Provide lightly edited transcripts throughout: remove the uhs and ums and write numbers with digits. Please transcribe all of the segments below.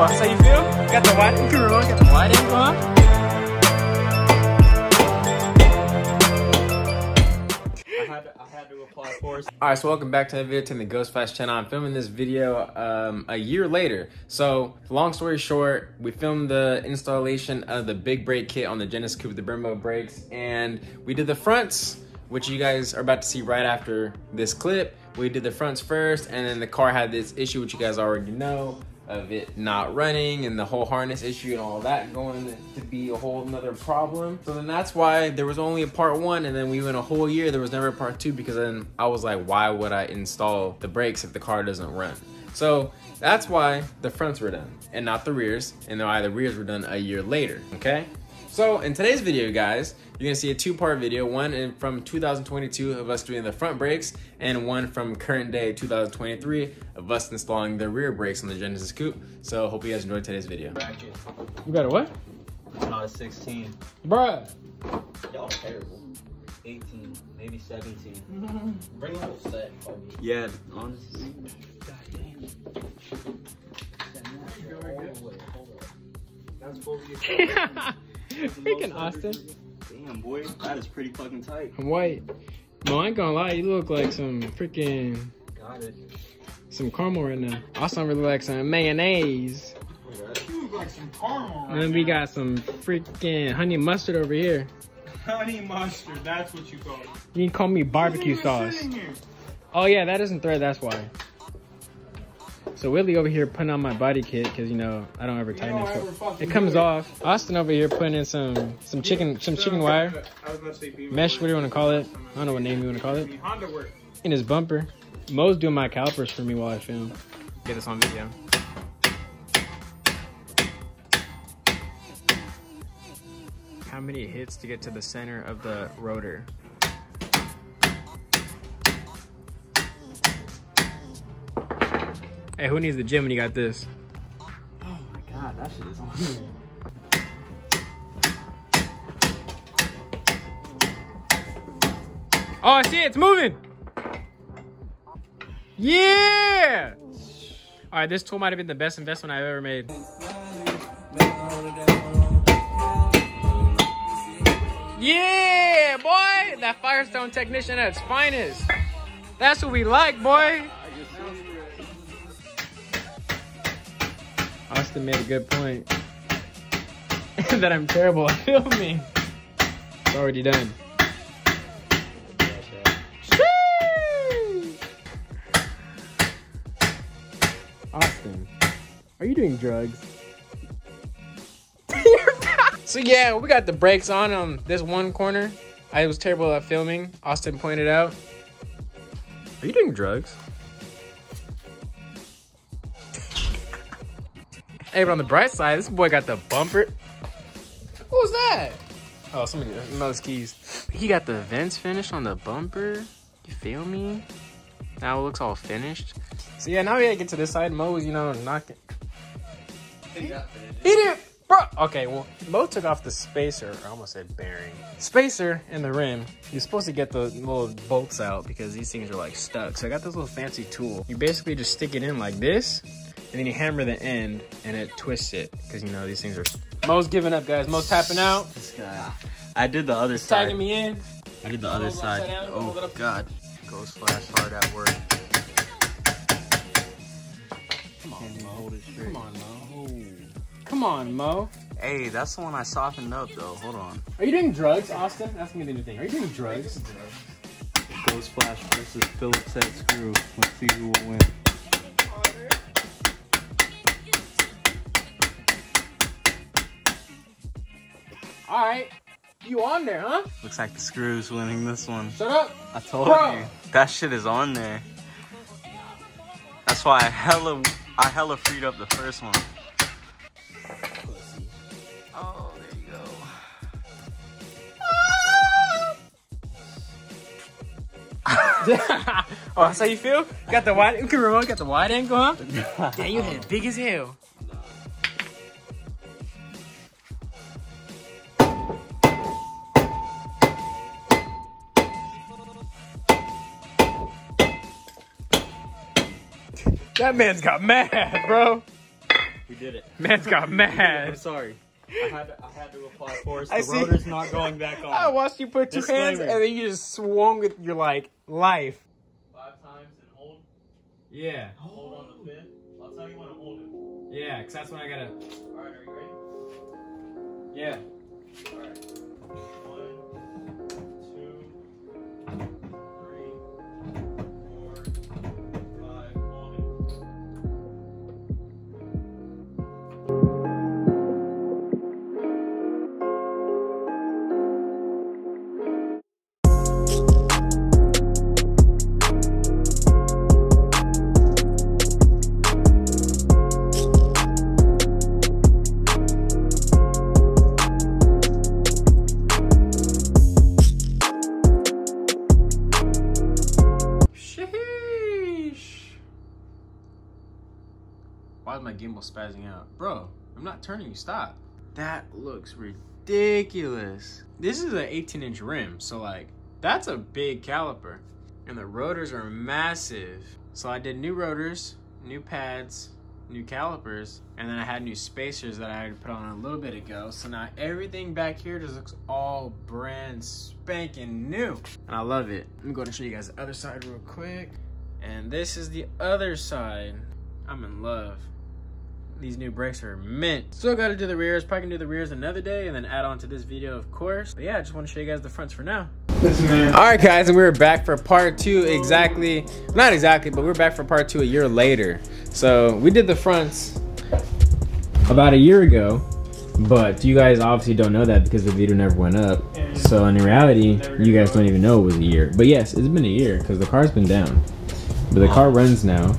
Oh, that's how you feel? Got the wide angle on, got the wide angle on. I had to apply for it. Alright, so welcome back to the video to the Ghost Flash channel. I'm filming this video a year later. So, long story short, we filmed the installation of the big brake kit on the Genesis Coupe with the Brembo brakes, and we did the fronts, which you guys are about to see right after this clip. We did the fronts first, and then the car had this issue, which you guys already know, of it not running and the whole harness issue and all that going to be a whole nother problem. So then that's why there was only a part one, and then we went a whole year, there was never a part two, because then I was like, why would I install the brakes if the car doesn't run? So that's why the fronts were done and not the rears, and why the rears were done a year later, okay? So in today's video, guys, you're gonna see a two-part video, one from 2022 of us doing the front brakes, and one from current day 2023 of us installing the rear brakes on the Genesis Coupe. So hope you guys enjoyed today's video. Bracket. You got a what? Not a 16. Bruh. Y'all terrible. 18, maybe 17. Bring the whole set. Yeah, honestly. God damn. That's Freaking Austin. Damn, boy, that is pretty fucking tight. I'm white. No, I ain't gonna lie, you look like some freaking... Got it. Some caramel right now. Austin really like some mayonnaise. You look like some caramel right And then we got some freaking honey mustard over here. Honey mustard, that's what you call it. You can call me barbecue sauce. Oh yeah, that isn't thread, that's why. So Willie over here putting on my body kit because you know I don't ever tighten it. So it comes off. Austin over here putting in some chicken wire. Mesh, what do you want to call it? I don't know what name you want to call it. In his bumper. Mo's doing my calipers for me while I film. Get this on video. How many hits to get to the center of the rotor? Hey, who needs the gym when you got this? Oh my god, that shit is on. Oh, I see it, it's moving! Yeah! Alright, this tool might have been the best investment I've ever made. Yeah, boy! That Firestone technician at its finest. That's what we like, boy! Austin made a good point. That I'm terrible at filming. It's already done. Austin, are you doing drugs? So yeah, we got the brakes on this one corner. I was terrible at filming. Austin pointed out. Are you doing drugs? Hey, but on the bright side, this boy got the bumper. What was that? Oh, somebody knows keys. He got the vents finished on the bumper. You feel me? Now it looks all finished. So yeah, now we gotta get to this side. Mo was, you know, knocking. He did, bro. Okay, well, Mo took off the spacer. I almost said bearing. Spacer in the rim. You're supposed to get the little bolts out because these things are like stuck. So I got this little fancy tool. You basically just stick it in like this. And then you hammer the end, and it twists it. Because, you know, these things are... Mo's giving up, guys. Mo's tapping out. This guy. I did the other side. Tagging me in. I did the other side. Oh, God. Ghost Flash hard at work. Come on, Mo. Come on, Mo. Come on, Mo. Hey, that's the one I softened up, though. Hold on. Are you doing drugs, Austin? That's going to be the new thing. Are you doing drugs? Ghost Flash versus Phillips head screw. Let's see who will win. All right, you on there, huh? Looks like the screw's winning this one. Shut up. I told you, that shit is on there. That's why I hella freed up the first one. Oh, there you go. Oh, that's how you feel? Got the wide, got the wide angle, huh? Damn, you hit big as hell. That man's got mad, bro. We did it. Man's got mad. I'm sorry. I had to apply force. The rotor's not going back on. I watched you put 2 hands and then you just swung with your like life. 5 times and hold. Yeah. Hold on the 5th. I'll tell you when to hold it. Yeah, because that's when I gotta. Alright, are you ready? Yeah. Alright. 1, 2, 3, 4, 5. Hold it. Why is my gimbal spazzing out? Bro, I'm not turning you, stop. That looks ridiculous. This is an 18-inch rim, so like, that's a big caliper. And the rotors are massive. So I did new rotors, new pads, new calipers, and then I had new spacers that I had put on a little bit ago. So now everything back here just looks all brand spanking new. And I love it. Let me go and show you guys the other side real quick. And this is the other side. I'm in love. These new brakes are mint. Still gotta do the rears. Probably gonna do the rears another day and then add on to this video, of course. But yeah, I just want to show you guys the fronts for now. Alright guys, and we're back for part 2 exactly. Not exactly, but we're back for part 2 a year later. So we did the fronts about a year ago, but you guys obviously don't know that because the video never went up. So in reality, you guys don't even know it was a year. But yes, it's been a year because the car's been down. But the car runs now.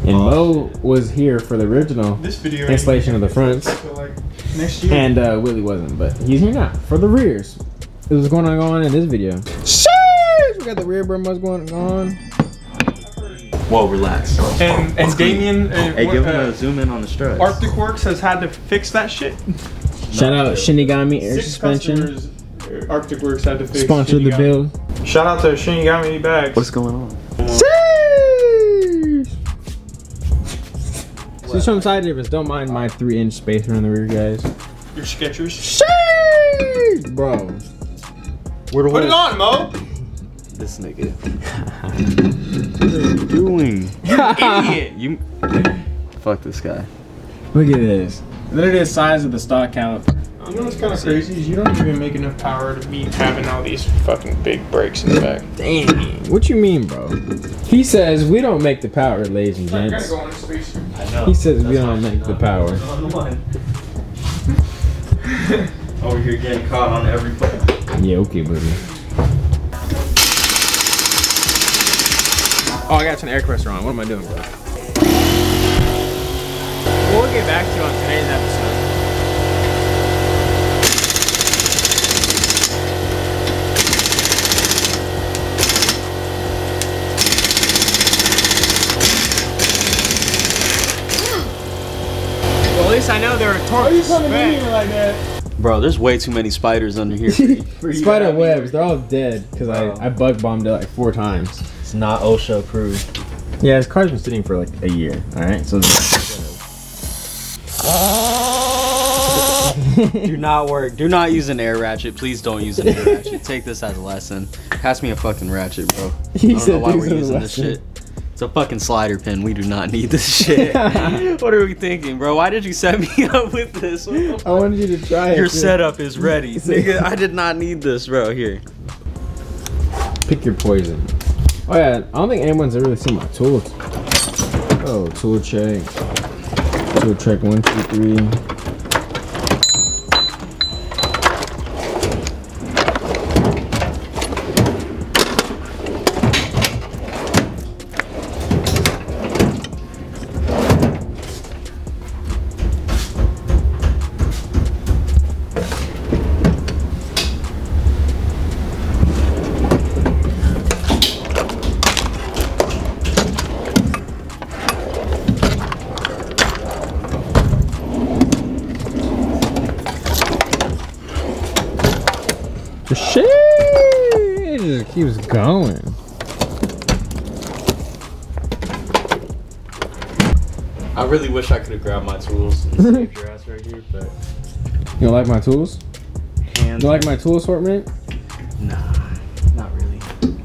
And Mo was here for the original installation of the fronts. Like next year. And Willie wasn't, but he's here now for the rears. This is going on in this video. Sheesh! We got the rear brimos going on. Whoa, relax. And Damien, hey, give him a zoom in on the struts. Arctic Works has had to fix that shit. Shout out Shinigami Air 6 Suspension. customers, Arctic Works had to fix. Sponsored the build. Shout out to Shinigami Bags. What's going on? See some side difference. Don't mind my 3-inch spacer on the rear, guys. Your Skechers. Sheesh! Bro. Put it on, Mo. This nigga. What are you doing? You idiot. You. Fuck this guy. Look at this. Literally the size of the stock caliper. You know what's kind of crazy is you don't even make enough power to be having all these fucking big brakes in the back. Dang. What you mean, bro? He says we don't make the power, ladies and I gotta gents. go on a spacer. I know. He says we don't make the power. Oh, you're getting caught on every foot. Yeah, okay, buddy. Oh, I got to turn the air compressor on. What am I doing, bro? We'll get back to you on today's episode. Well, at least I know they're a torque. Why are you coming in here like that? Bro, there's way too many spiders under here. For you Spider webs, they're all dead because I bug bombed it like 4 times. It's not OSHA approved. Yeah, this car's been sitting for like a year. All right, so. Do not work. Do not use an air ratchet. Please don't use an air ratchet. Take this as a lesson. Pass me a fucking ratchet, bro. I don't know why we're using this shit. It's a fucking slider pin. We do not need this shit. What are we thinking, bro? Why did you set me up with this? I wanted you to try it. Your setup is ready. Nigga, I did not need this, bro. Here. Pick your poison. Oh yeah, I don't think anyone's ever really seen my tools. Oh, tool check. Tool check 1, 2, 3. Shit, it just keeps going. I really wish I could have grabbed my tools and saved your ass right here, but... You don't like my tools? Hands. You like my tool assortment? Nah, not really.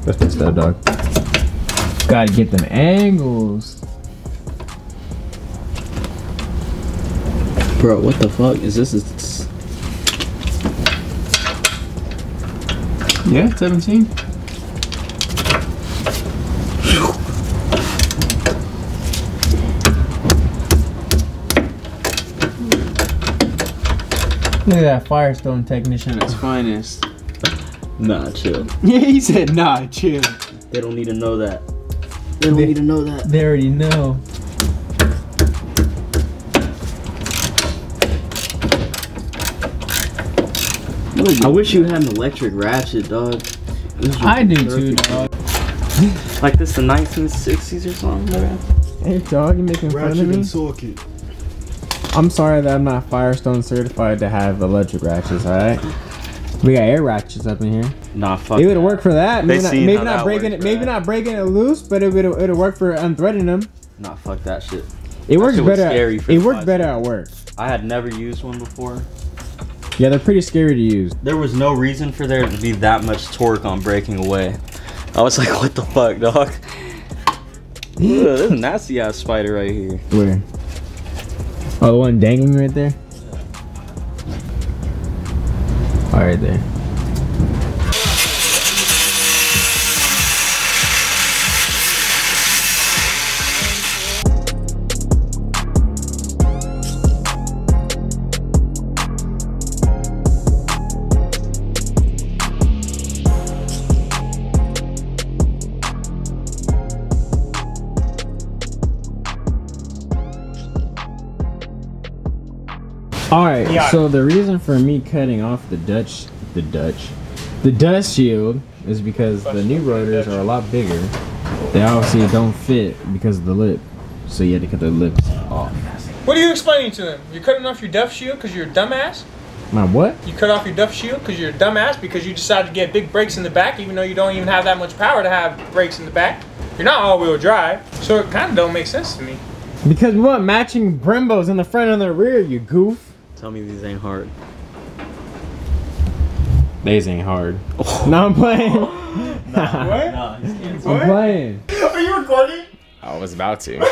That's what's up, dog. Gotta get them angles. Bro, what the fuck is this? Yeah, 17. Look at that Firestone technician at its finest. Nah, chill. Yeah, he said, nah, chill. They don't need to know that. They don't need to know that. They already know. I wish you had an electric ratchet, dog. I do too, dog. Like this, the 1960s or something, man. Hey, dog, you making fun of me? Socket. I'm sorry that I'm not Firestone certified to have electric ratchets, alright? We got air ratchets up in here. Nah, fuck. It would work for that. They Maybe seen not how that breaking works, it. Maybe right? not breaking it loose, but it would work for unthreading them. Nah, fuck that shit. It works shit was better. scary for It the worked class. better at work. I had never used one before. Yeah, they're pretty scary to use. There was no reason for there to be that much torque on breaking away. I was like, what the fuck, dog? Ugh, this is a nasty ass spider right here. Where? Oh, the one dangling right there. Oh, right there. Alright, Yeah. so the reason for me cutting off the dust shield is because the new rotors are a lot bigger. They obviously don't fit because of the lip. So you had to cut the lips off. What are you explaining to them? You're cutting off your duff shield because you're a dumbass? My what? You cut off your duff shield because you're a dumbass because you decided to get big brakes in the back even though you don't even have that much power to have brakes in the back. You're not all-wheel drive, so it kind of don't make sense to me. Because we want matching Brembos in the front and the rear, you goof. Tell me these ain't hard. These ain't hard. No, I'm playing. What? Nah, I'm playing. Are you recording? I was about to.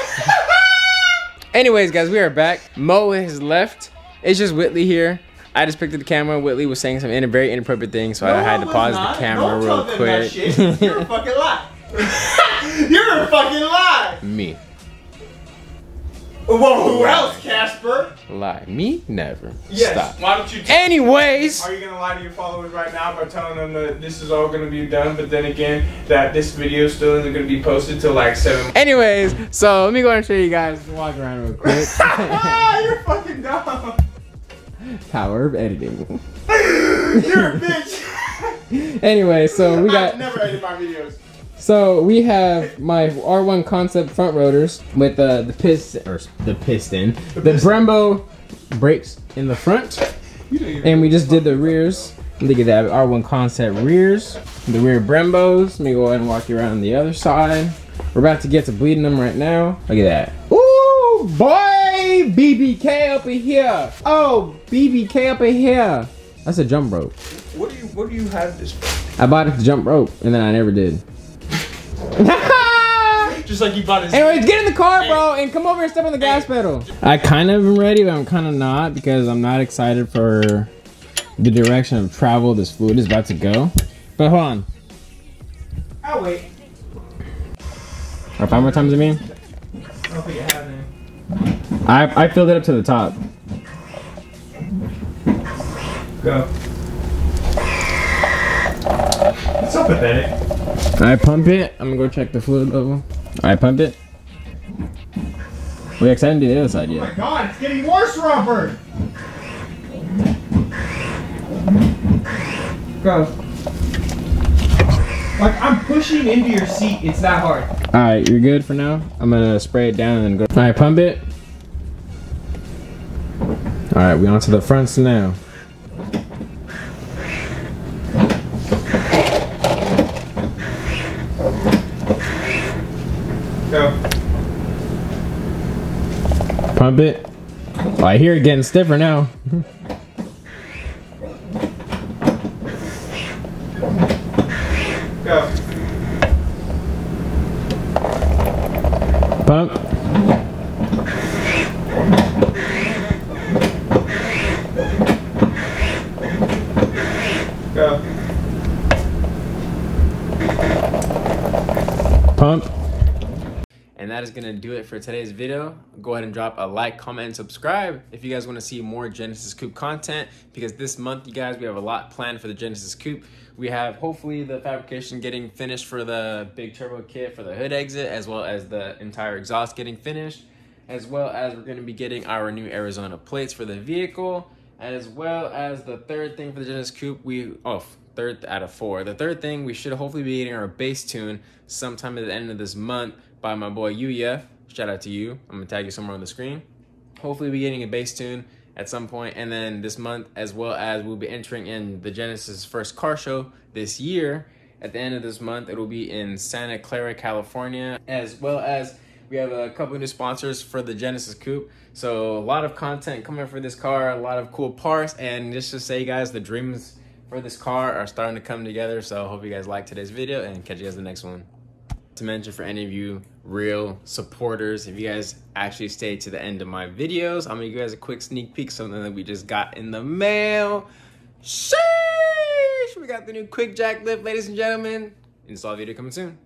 Anyways, guys, we are back. Mo has left. It's just Whitley here. I just picked up the camera. Whitley was saying some very inappropriate things, so I had to pause the camera real quick. You're a fucking lie. You're a fucking lie. Me. Well, who else, Casper? Lie. Me? Never. Yes. Stop. Why don't you? Anyways. Are you gonna lie to your followers right now by telling them that this is all gonna be done, but then again, that this video still isn't gonna be posted till like 7? Anyways, so let me go ahead and show you guys. Walk around real quick. You're fucking dumb. Power of editing. You're a bitch. Anyway, so we got. I never edit my videos. So we have my R1 concept front rotors with the piston, the Brembo brakes in the front, and we just did the rears. Look at that, R1 concept rears, the rear Brembos. Let me go ahead and walk you around the other side. We're about to get to bleeding them right now. Look at that. Ooh, boy, BBK up in here. Oh, BBK up in here. That's a jump rope. What do you have this for? I bought it to jump rope, and then I never did. Just like you bought his. Anyways, get in the car, bro, and come over and step on the gas pedal. I kind of am ready, but I'm kind of not because I'm not excited for the direction of travel this fluid is about to go. But hold on. I'll wait. Or 5 more times, I mean? I don't think it has any. I filled it up to the top. Go. It's so pathetic. I pump it. I'm gonna go check the fluid level. I pump it. Wait, 'cause I didn't do the other side Oh my yet. god, it's getting worse, Robert! Go. Like, I'm pushing into your seat. It's that hard. Alright, you're good for now. I'm gonna spray it down and then go. Alright, pump it. Alright, we on to the fronts now. Go. Pump it. Oh, I hear it getting stiffer now. Go. Pump. Go. Pump. And that is gonna do it for today's video. Go ahead and drop a like, comment, and subscribe if you guys want to see more Genesis Coupe content, because this month, you guys, we have a lot planned for the Genesis Coupe. We have hopefully the fabrication getting finished for the big turbo kit for the hood exit, as well as the entire exhaust getting finished, as well as we're gonna be getting our new Arizona plates for the vehicle, as well as the third thing for the Genesis Coupe, third out of four. The third thing, we should hopefully be getting our bass tune sometime at the end of this month by my boy UEF. Shout out to you. I'm gonna tag you somewhere on the screen. Hopefully we'll be getting a bass tune at some point, and then this month, as well as we'll be entering in the Genesis first car show this year. At the end of this month, it will be in Santa Clara, California, as well as we have a couple of new sponsors for the Genesis Coupe. So a lot of content coming for this car, a lot of cool parts, and just to say, guys, the dreams for this car are starting to come together. So I hope you guys liked today's video, and catch you guys in the next one. To mention, for any of you real supporters, if you guys actually stay to the end of my videos, I'm gonna give you guys a quick sneak peek, something that we just got in the mail. Sheesh! We got the new quick jack lift, ladies and gentlemen. Install video coming soon.